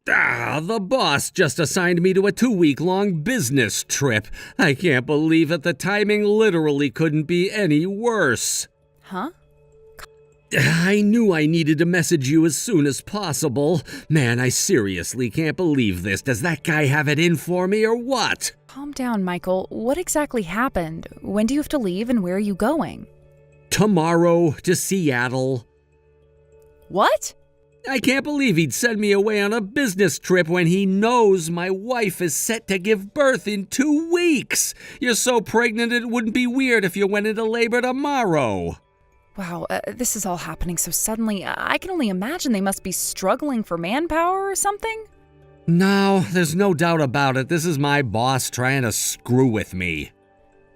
The boss just assigned me to a 2-week-long business trip. I can't believe it. The timing literally couldn't be any worse. Huh? I knew I needed to message you as soon as possible. Man, I seriously can't believe this. Does that guy have it in for me or what? Calm down, Michael. What exactly happened? When do you have to leave and where are you going? Tomorrow to Seattle. What? I can't believe he'd send me away on a business trip when he knows my wife is set to give birth in 2 weeks. You're so pregnant it wouldn't be weird if you went into labor tomorrow. Wow, this is all happening so suddenly. I can only imagine they must be struggling for manpower or something. No, there's no doubt about it. This is my boss trying to screw with me.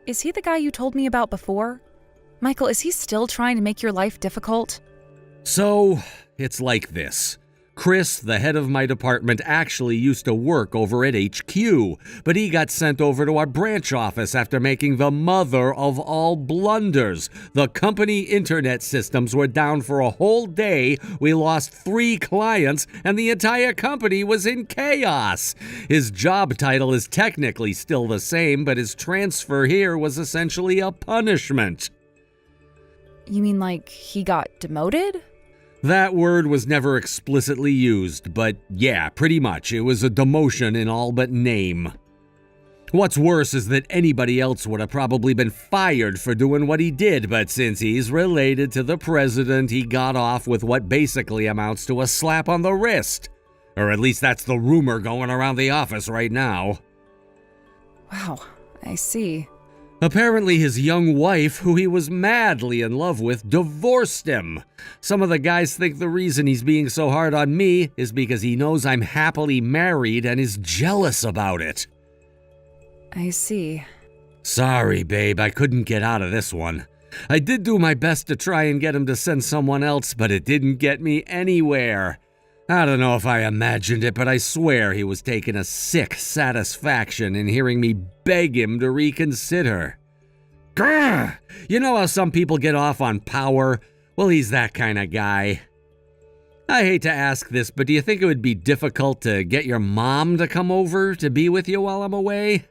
Is he the guy you told me about before? Michael, is he still trying to make your life difficult? So, it's like this. Chris, the head of my department, actually used to work over at HQ, but he got sent over to our branch office after making the mother of all blunders. The company internet systems were down for a whole day, we lost 3 clients, and the entire company was in chaos. His job title is technically still the same, but his transfer here was essentially a punishment. You mean like he got demoted? That word was never explicitly used, but yeah, pretty much. It was a demotion in all but name. What's worse is that anybody else would have probably been fired for doing what he did, but since he's related to the president, he got off with what basically amounts to a slap on the wrist. Or at least that's the rumor going around the office right now. Wow, I see. Apparently his young wife, who he was madly in love with, divorced him. Some of the guys think the reason he's being so hard on me is because he knows I'm happily married and is jealous about it. I see. Sorry, babe, I couldn't get out of this one. I did do my best to try and get him to send someone else, but it didn't get me anywhere. I don't know if I imagined it, but I swear he was taking a sick satisfaction in hearing me beg him to reconsider. Grr! You know how some people get off on power? Well, he's that kind of guy. I hate to ask this, but do you think it would be difficult to get your mom to come over to be with you while I'm away?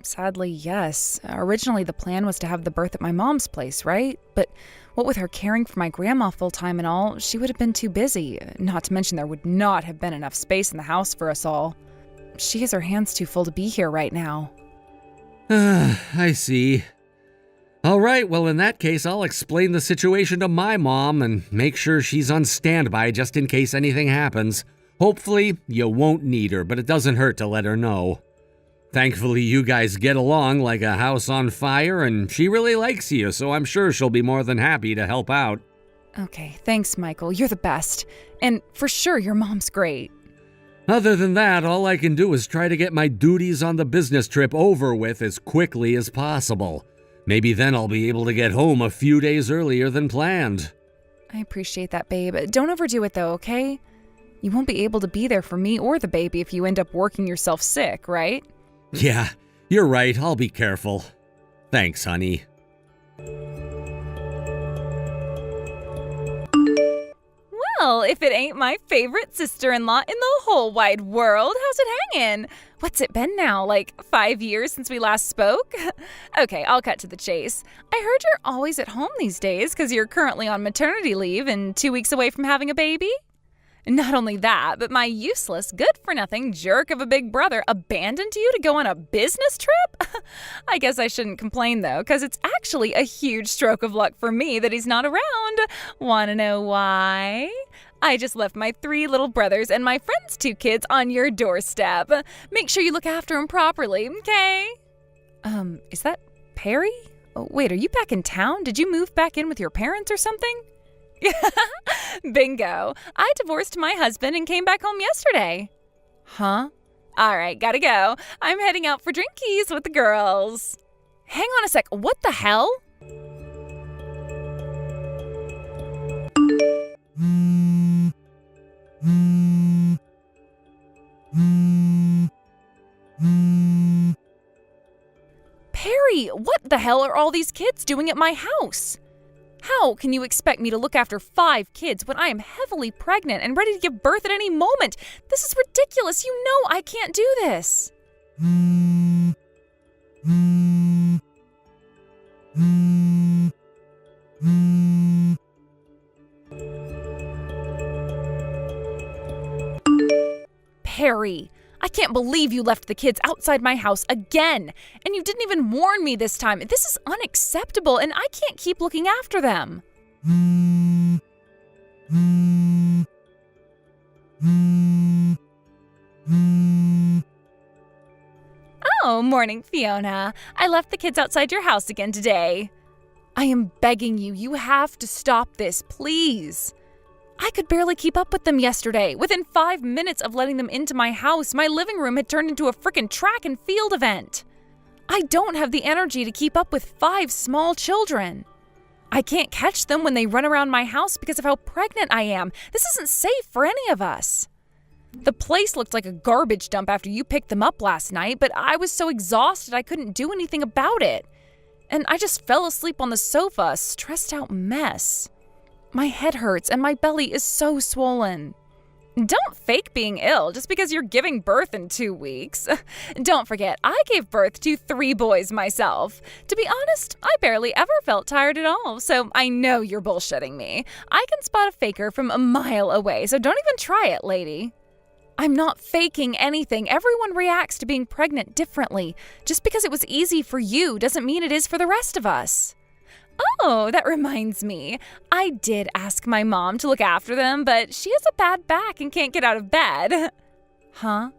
Sadly, yes. Originally, the plan was to have the birth at my mom's place, right? But what with her caring for my grandma full-time and all, she would have been too busy. Not to mention there would not have been enough space in the house for us all. She has her hands too full to be here right now. I see. All right, well, in that case, I'll explain the situation to my mom and make sure she's on standby just in case anything happens. Hopefully, you won't need her, but it doesn't hurt to let her know. Thankfully, you guys get along like a house on fire, and she really likes you, so I'm sure she'll be more than happy to help out. Okay, thanks, Michael. You're the best. And for sure, your mom's great. Other than that, all I can do is try to get my duties on the business trip over with as quickly as possible. Maybe then I'll be able to get home a few days earlier than planned. I appreciate that, babe. Don't overdo it, though, okay? You won't be able to be there for me or the baby if you end up working yourself sick, right? Yeah, you're right. I'll be careful. Thanks, honey. Well, if it ain't my favorite sister-in-law in the whole wide world, how's it hanging? What's it been now, like 5 years since we last spoke? Okay, I'll cut to the chase. I heard you're always at home these days because you're currently on maternity leave and 2 weeks away from having a baby. Not only that, but my useless, good-for-nothing jerk of a big brother abandoned you to go on a business trip? I guess I shouldn't complain, though, because it's actually a huge stroke of luck for me that he's not around. Want to know why? I just left my 3 little brothers and my friend's 2 kids on your doorstep. Make sure you look after them properly, okay? Is that Perry? Oh, wait, are you back in town? Did you move back in with your parents or something? Bingo. I divorced my husband and came back home yesterday. Huh? All right, gotta go. I'm heading out for drinkies with the girls. Hang on a sec. What the hell? Perry, what the hell are all these kids doing at my house? How can you expect me to look after 5 kids when I am heavily pregnant and ready to give birth at any moment? This is ridiculous. You know I can't do this. Perry, I can't believe you left the kids outside my house again. And you didn't even warn me this time. This is unacceptable, and I can't keep looking after them. Oh, morning, Fiona. I left the kids outside your house again today. I am begging you, you have to stop this, please. I could barely keep up with them yesterday. Within 5 minutes of letting them into my house, my living room had turned into a frickin' track and field event. I don't have the energy to keep up with 5 small children. I can't catch them when they run around my house because of how pregnant I am. This isn't safe for any of us. The place looked like a garbage dump after you picked them up last night, but I was so exhausted I couldn't do anything about it. And I just fell asleep on the sofa, a stressed out mess. My head hurts and my belly is so swollen. Don't fake being ill just because you're giving birth in 2 weeks. Don't forget, I gave birth to 3 boys myself. To be honest, I barely ever felt tired at all, so I know you're bullshitting me. I can spot a faker from a mile away, so don't even try it, lady. I'm not faking anything. Everyone reacts to being pregnant differently. Just because it was easy for you doesn't mean it is for the rest of us. Oh, that reminds me. I did ask my mom to look after them, but she has a bad back and can't get out of bed. Huh?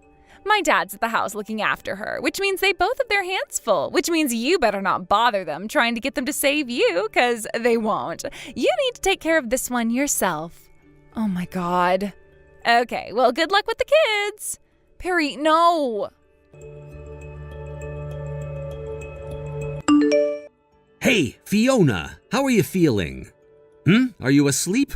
My dad's at the house looking after her, which means they both have their hands full, which means you better not bother them trying to get them to save you, because they won't. You need to take care of this one yourself. Oh my God. Okay, well, good luck with the kids. Perry, no. Hey, Fiona, how are you feeling? Are you asleep?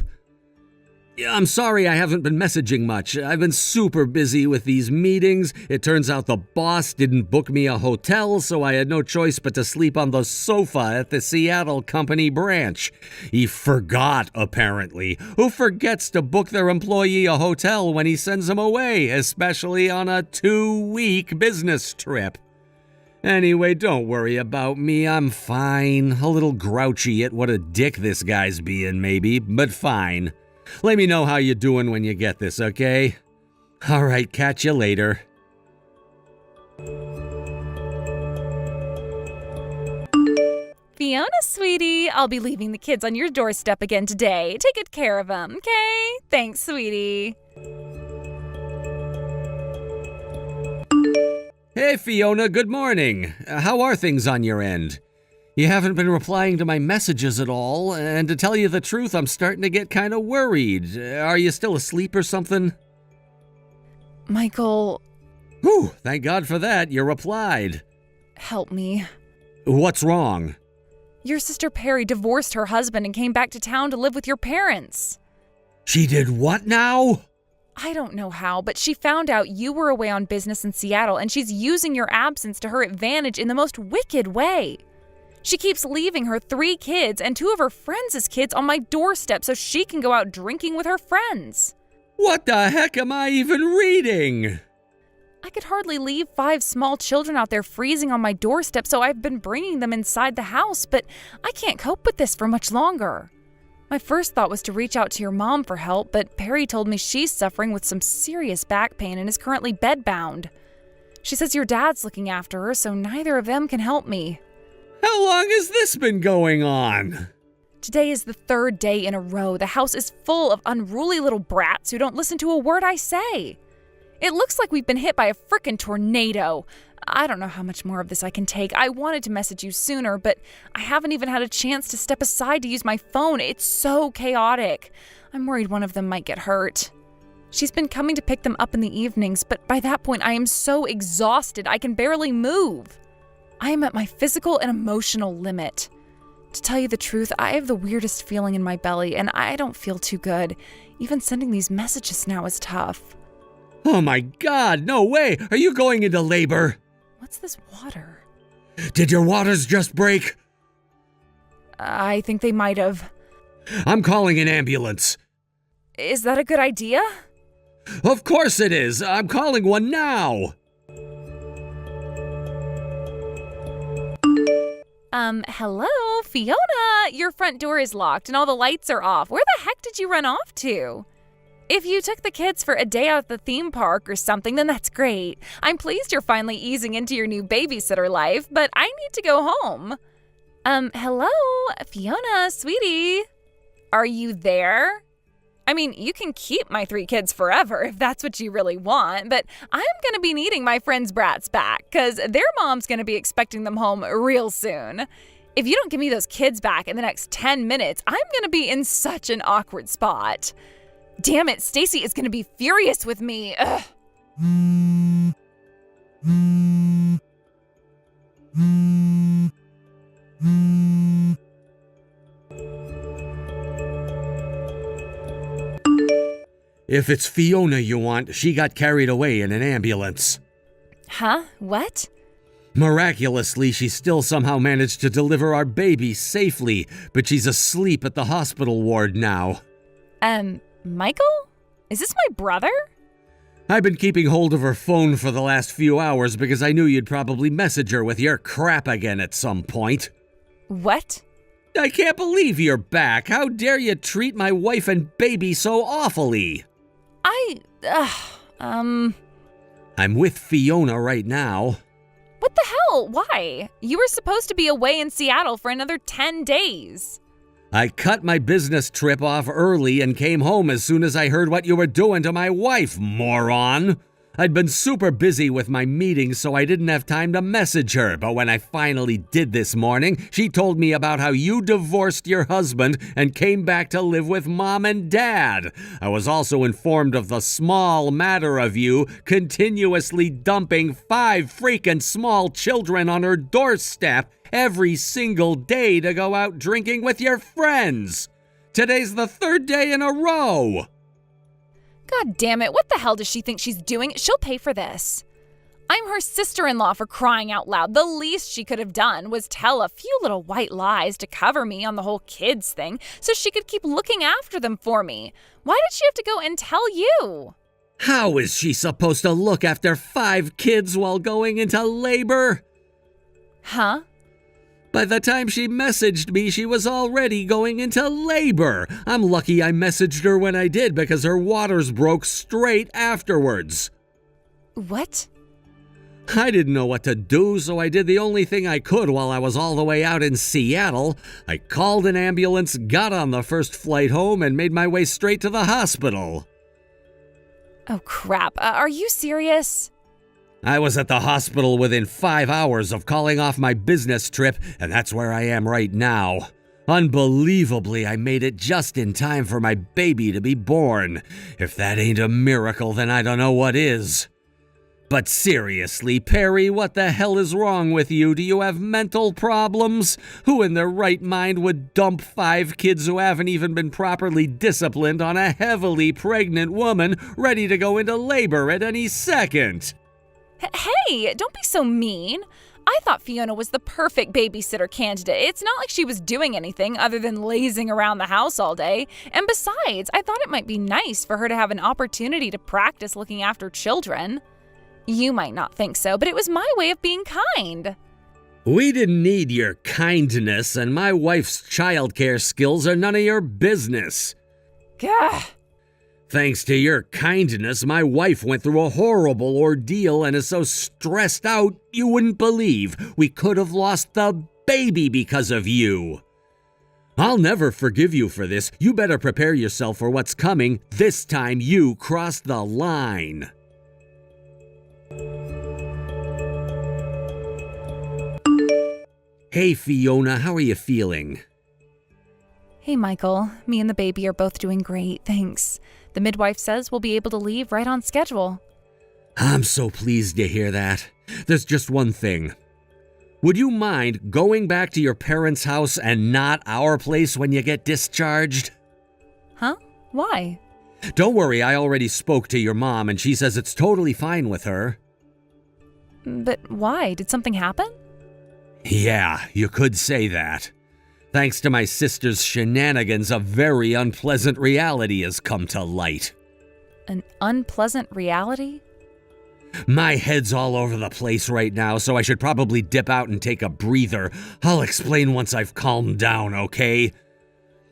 Yeah, I'm sorry I haven't been messaging much. I've been super busy with these meetings. It turns out the boss didn't book me a hotel, so I had no choice but to sleep on the sofa at the Seattle company branch. He forgot, apparently. Who forgets to book their employee a hotel when he sends them away, especially on a 2-week business trip? Anyway, don't worry about me. I'm fine. A little grouchy at what a dick this guy's being, maybe, but fine. Let me know how you're doing when you get this, okay? All right, catch you later. Fiona, sweetie, I'll be leaving the kids on your doorstep again today. Take good care of them, okay? Thanks, sweetie. Hey, Fiona, good morning. How are things on your end? You haven't been replying to my messages at all, and to tell you the truth, I'm starting to get kind of worried. Are you still asleep or something? Michael. Whew, thank God for that. You replied. Help me. What's wrong? Your sister Perry divorced her husband and came back to town to live with your parents. She did what now? I don't know how, but she found out you were away on business in Seattle, and she's using your absence to her advantage in the most wicked way. She keeps leaving her 3 kids and 2 of her friends' kids on my doorstep so she can go out drinking with her friends. What the heck am I even reading? I could hardly leave 5 small children out there freezing on my doorstep, so I've been bringing them inside the house, but I can't cope with this for much longer. My first thought was to reach out to your mom for help, but Perry told me she's suffering with some serious back pain and is currently bedbound. She says your dad's looking after her, so neither of them can help me. How long has this been going on? Today is the 3rd day in a row. The house is full of unruly little brats who don't listen to a word I say. It looks like we've been hit by a frickin' tornado. I don't know how much more of this I can take. I wanted to message you sooner, but I haven't even had a chance to step aside to use my phone. It's so chaotic. I'm worried one of them might get hurt. She's been coming to pick them up in the evenings, but by that point I am so exhausted I can barely move. I am at my physical and emotional limit. To tell you the truth, I have the weirdest feeling in my belly, and I don't feel too good. Even sending these messages now is tough. Oh my God, no way! Are you going into labor? What's this water? Did your waters just break? I think they might have. I'm calling an ambulance. Is that a good idea? Of course it is. I'm calling one now. Hello, Fiona? Your front door is locked and all the lights are off. Where the heck did you run off to? If you took the kids for a day out at the theme park or something, then that's great. I'm pleased you're finally easing into your new babysitter life, but I need to go home. Hello, Fiona, sweetie. Are you there? I mean, you can keep my 3 kids forever if that's what you really want, but I'm going to be needing my friends' brats back because their mom's going to be expecting them home real soon. If you don't give me those kids back in the next 10 minutes, I'm going to be in such an awkward spot. Damn it, Stacy is going to be furious with me. Ugh. If it's Fiona you want, she got carried away in an ambulance. Huh? What? Miraculously, she still somehow managed to deliver our baby safely, but she's asleep at the hospital ward now. Michael? Is this my brother? I've been keeping hold of her phone for the last few hours because I knew you'd probably message her with your crap again at some point. What? I can't believe you're back. How dare you treat my wife and baby so awfully? I'm with Fiona right now. What the hell? Why? You were supposed to be away in Seattle for another 10 days. I cut my business trip off early and came home as soon as I heard what you were doing to my wife, moron. I'd been super busy with my meetings, so I didn't have time to message her, but when I finally did this morning, she told me about how you divorced your husband and came back to live with Mom and Dad. I was also informed of the small matter of you continuously dumping 5 freaking small children on her doorstep every single day to go out drinking with your friends. Today's the 3rd day in a row. God damn it, what the hell does she think she's doing? She'll pay for this. I'm her sister-in-law, for crying out loud. The least she could have done was tell a few little white lies to cover me on the whole kids thing so she could keep looking after them for me. Why did she have to go and tell you? How is she supposed to look after 5 kids while going into labor? Huh? By the time she messaged me, she was already going into labor. I'm lucky I messaged her when I did because her waters broke straight afterwards. What? I didn't know what to do, so I did the only thing I could while I was all the way out in Seattle. I called an ambulance, got on the first flight home, and made my way straight to the hospital. Oh, crap. Are you serious? I was at the hospital within 5 hours of calling off my business trip, and that's where I am right now. Unbelievably, I made it just in time for my baby to be born. If that ain't a miracle, then I don't know what is. But seriously, Perry, what the hell is wrong with you? Do you have mental problems? Who in their right mind would dump 5 kids who haven't even been properly disciplined on a heavily pregnant woman ready to go into labor at any second? Hey, don't be so mean. I thought Fiona was the perfect babysitter candidate. It's not like she was doing anything other than lazing around the house all day. And besides, I thought it might be nice for her to have an opportunity to practice looking after children. You might not think so, but it was my way of being kind. We didn't need your kindness, and my wife's childcare skills are none of your business. Gah. Thanks to your kindness, my wife went through a horrible ordeal and is so stressed out you wouldn't believe. We could have lost the baby because of you. I'll never forgive you for this. You better prepare yourself for what's coming. This time you crossed the line. Hey Fiona, how are you feeling? Hey Michael, me and the baby are both doing great, thanks. The midwife says we'll be able to leave right on schedule. I'm so pleased to hear that. There's just one thing. Would you mind going back to your parents' house and not our place when you get discharged? Huh? Why? Don't worry, I already spoke to your mom and she says it's totally fine with her. But why? Did something happen? Yeah, you could say that. Thanks to my sister's shenanigans, a very unpleasant reality has come to light. An unpleasant reality? My head's all over the place right now, so I should probably dip out and take a breather. I'll explain once I've calmed down, okay?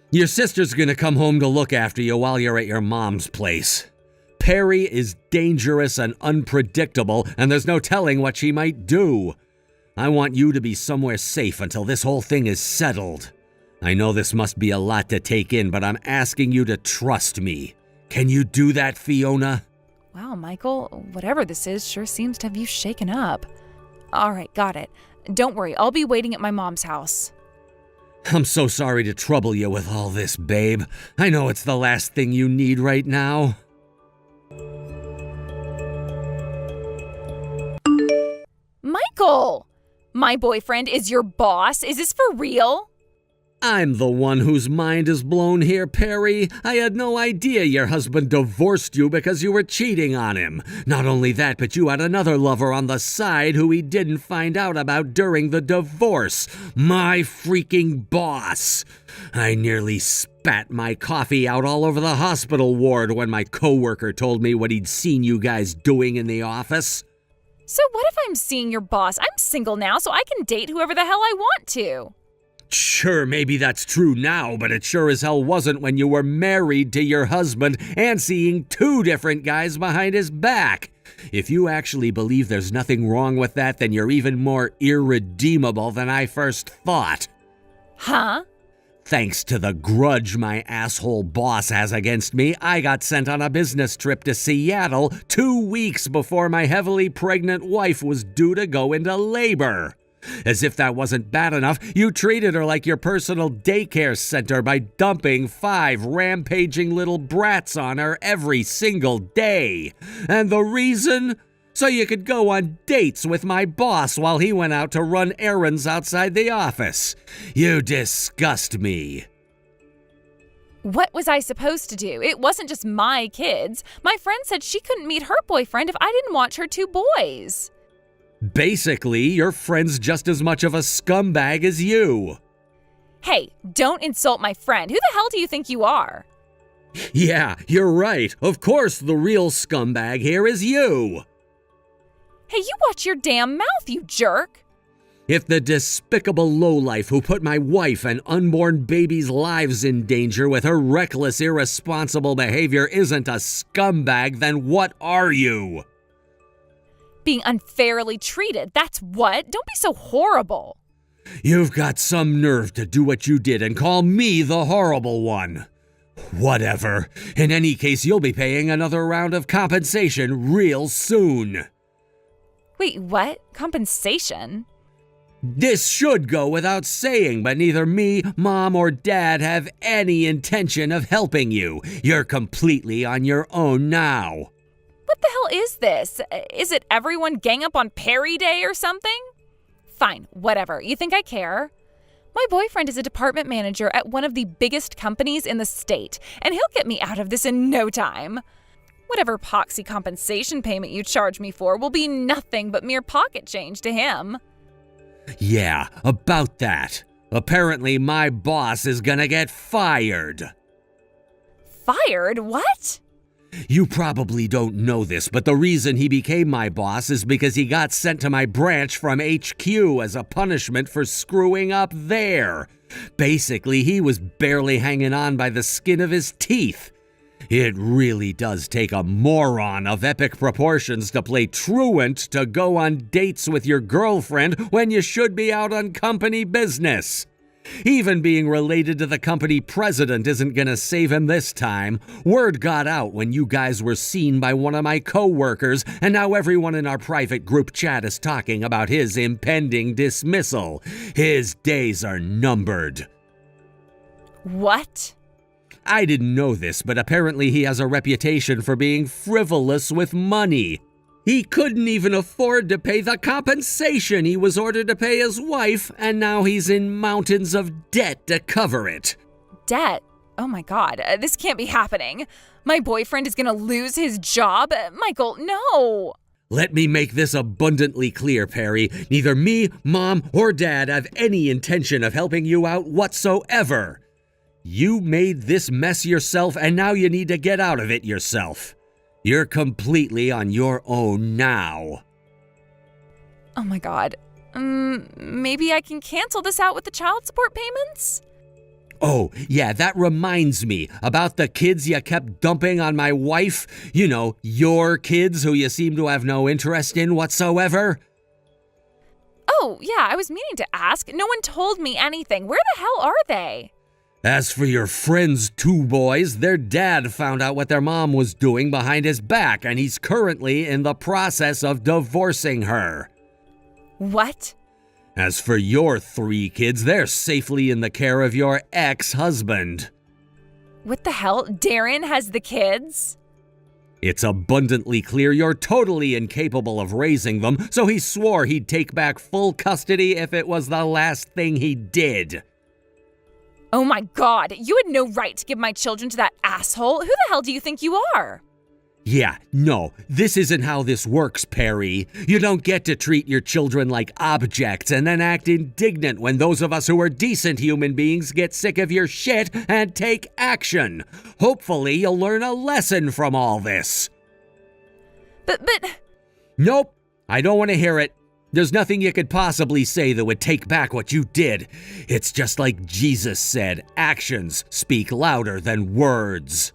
Your sister's gonna come home to look after you while you're at your mom's place. Perry is dangerous and unpredictable, and there's no telling what she might do. I want you to be somewhere safe until this whole thing is settled. I know this must be a lot to take in, but I'm asking you to trust me. Can you do that, Fiona? Wow, Michael, whatever this is sure seems to have you shaken up. All right, got it. Don't worry, I'll be waiting at my mom's house. I'm so sorry to trouble you with all this, babe. I know it's the last thing you need right now. Michael! My boyfriend is your boss? Is this for real? I'm the one whose mind is blown here, Perry. I had no idea your husband divorced you because you were cheating on him. Not only that, but you had another lover on the side who he didn't find out about during the divorce. My freaking boss. I nearly spat my coffee out all over the hospital ward when my coworker told me what he'd seen you guys doing in the office. So what if I'm seeing your boss? I'm single now, so I can date whoever the hell I want to. Sure, maybe that's true now, but it sure as hell wasn't when you were married to your husband and seeing two different guys behind his back. If you actually believe there's nothing wrong with that, then you're even more irredeemable than I first thought. Huh? Thanks to the grudge my asshole boss has against me, I got sent on a business trip to Seattle 2 weeks before my heavily pregnant wife was due to go into labor. As if that wasn't bad enough, you treated her like your personal daycare center by dumping 5 rampaging little brats on her every single day. And the reason? So you could go on dates with my boss while he went out to run errands outside the office. You disgust me. What was I supposed to do? It wasn't just my kids. My friend said she couldn't meet her boyfriend if I didn't watch her 2 boys. Basically, your friend's just as much of a scumbag as you. Hey, don't insult my friend. Who the hell do you think you are? Yeah, you're right. Of course the real scumbag here is you. Hey, you watch your damn mouth, you jerk. If the despicable lowlife who put my wife and unborn baby's lives in danger with her reckless, irresponsible behavior isn't a scumbag, then what are you? Being unfairly treated, that's what. Don't be so horrible. You've got some nerve to do what you did and call me the horrible one. Whatever. In any case, you'll be paying another round of compensation real soon. Wait, what? Compensation? This should go without saying, but neither me, Mom, or Dad have any intention of helping you. You're completely on your own now. What the hell is this? Is it everyone gang up on Perry Day or something? Fine, whatever. You think I care? My boyfriend is a department manager at one of the biggest companies in the state, and he'll get me out of this in no time. Whatever poxy compensation payment you charge me for will be nothing but mere pocket change to him. Yeah, about that. Apparently my boss is gonna get fired. Fired? What? You probably don't know this, but the reason he became my boss is because he got sent to my branch from HQ as a punishment for screwing up there. Basically, he was barely hanging on by the skin of his teeth. It really does take a moron of epic proportions to play truant to go on dates with your girlfriend when you should be out on company business. Even being related to the company president isn't gonna save him this time. Word got out when you guys were seen by one of my co-workers, and now everyone in our private group chat is talking about his impending dismissal. His days are numbered. What? I didn't know this, but apparently he has a reputation for being frivolous with money. He couldn't even afford to pay the compensation he was ordered to pay his wife, and now he's in mountains of debt to cover it. Debt? Oh my God, this can't be happening. My boyfriend is gonna lose his job? Michael, no. Let me make this abundantly clear, Perry. Neither me, Mom, or Dad have any intention of helping you out whatsoever. You made this mess yourself, and now you need to get out of it yourself. You're completely on your own now. Oh my God. Maybe I can cancel this out with the child support payments? Oh, yeah, that reminds me about the kids you kept dumping on my wife. You know, your kids who you seem to have no interest in whatsoever. Oh, yeah, I was meaning to ask. No one told me anything. Where the hell are they? As for your friend's two boys, their dad found out what their mom was doing behind his back, and he's currently in the process of divorcing her. What? As for your 3 kids, they're safely in the care of your ex-husband. What the hell? Darren has the kids? It's abundantly clear you're totally incapable of raising them, so he swore he'd take back full custody if it was the last thing he did. Oh my God, you had no right to give my children to that asshole. Who the hell do you think you are? Yeah, no, this isn't how this works, Perry. You don't get to treat your children like objects and then act indignant when those of us who are decent human beings get sick of your shit and take action. Hopefully, you'll learn a lesson from all this. But... Nope, I don't want to hear it. There's nothing you could possibly say that would take back what you did. It's just like Jesus said, actions speak louder than words.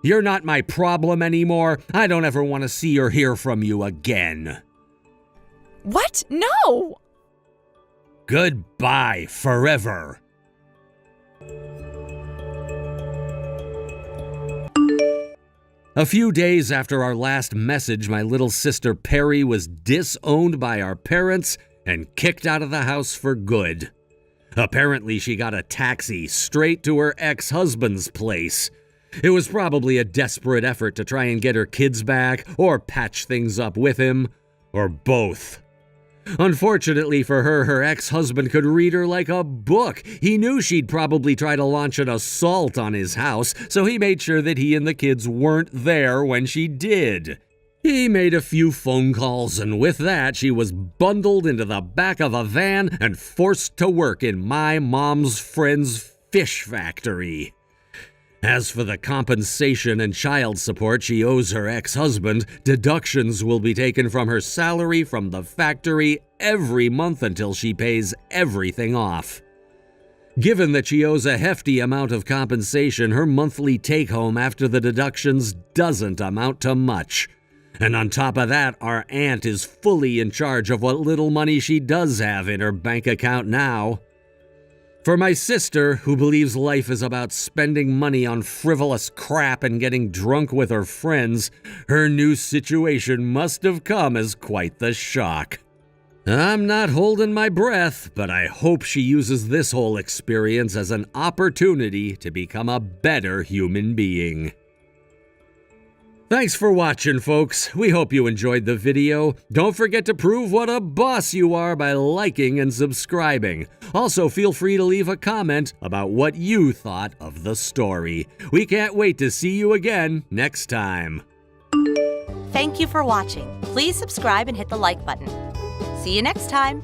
You're not my problem anymore. I don't ever want to see or hear from you again. What? No! Goodbye forever. A few days after our last message, my little sister Perry was disowned by our parents and kicked out of the house for good. Apparently, she got a taxi straight to her ex-husband's place. It was probably a desperate effort to try and get her kids back, or patch things up with him, or both. Unfortunately for her, her ex-husband could read her like a book. He knew she'd probably try to launch an assault on his house, so he made sure that he and the kids weren't there when she did. He made a few phone calls, and with that, she was bundled into the back of a van and forced to work in my mom's friend's fish factory. As for the compensation and child support she owes her ex-husband, deductions will be taken from her salary from the factory every month until she pays everything off. Given that she owes a hefty amount of compensation, her monthly take-home after the deductions doesn't amount to much. And on top of that, our aunt is fully in charge of what little money she does have in her bank account now. For my sister, who believes life is about spending money on frivolous crap and getting drunk with her friends, her new situation must have come as quite the shock. I'm not holding my breath, but I hope she uses this whole experience as an opportunity to become a better human being. Thanks for watching, folks. We hope you enjoyed the video. Don't forget to prove what a boss you are by liking and subscribing. Also, feel free to leave a comment about what you thought of the story. We can't wait to see you again next time. Thank you for watching. Please subscribe and hit the like button. See you next time.